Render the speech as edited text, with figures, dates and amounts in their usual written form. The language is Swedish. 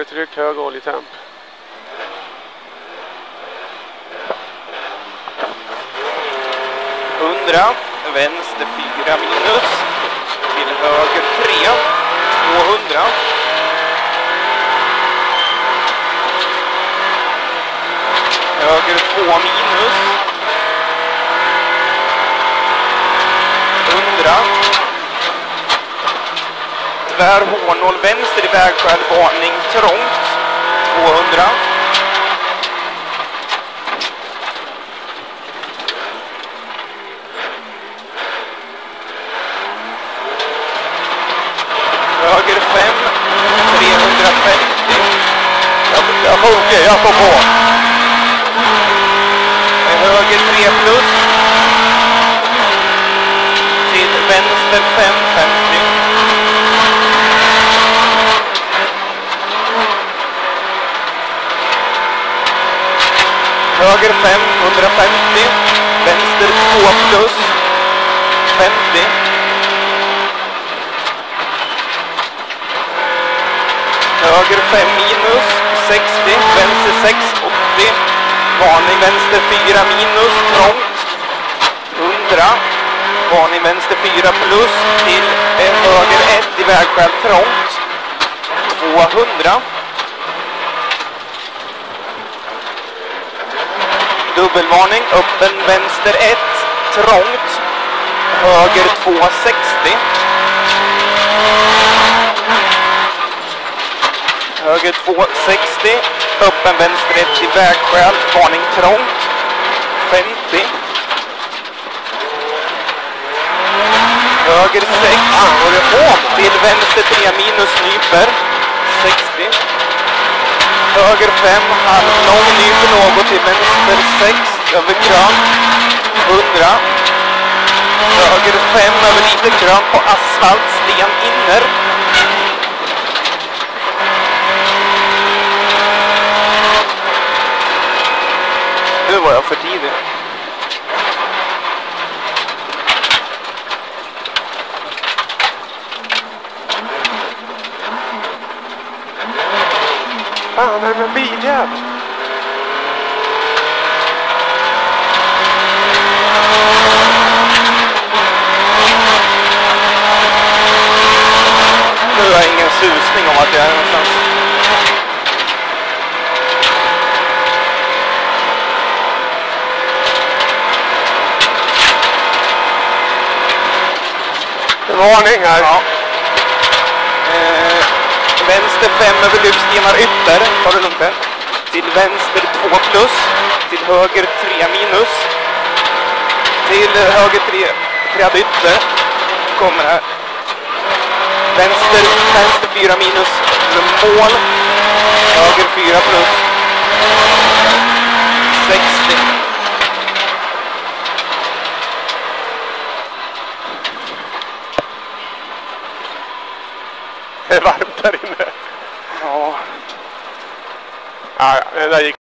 oljetryck, hög oljetemp. Vänster 4 minus, till höger 3, 200. Höger 2 minus, 100. Tvär hårnål vänster i vägskäl, varning trångt, 200. Höger 5, 350. Jag sjunker, jag får på. Höger 3 plus. Till vänster 550. Höger 5, 150. Vänster 2 plus. 50. Höger 5 minus, 60, vänster 6, 80. Varning vänster 4 minus, trångt, 100. Varning vänster 4 plus till höger 1 i vägskäl, trångt, 200. Dubbelvarning, öppen vänster 1, trångt, höger 260. Höger 260, öppen vänster 1 i vägskäl, varning trångt, 50. Höger 6, till vänster 3 minus nyper, 60. Höger 5, halvlång nyper något till vänster 6, över krön, 100. Höger 5, över lite krön på asfalt, sten inner. Nu var jag för tidig. Fan, är det med biljävel? Nu har jag ingen susning om att jag är någonstans. Varning här. Ja. Vänster 5 över lyxstenar ytter. Tar du lugnt där. Till vänster 2 plus. Till höger 3 minus. Till höger 3 ytter. Kommer här. Vänster 4 minus. Mål. Höger 4 plus. 60. Det är varmt där inne. Ja. Ja, det där gick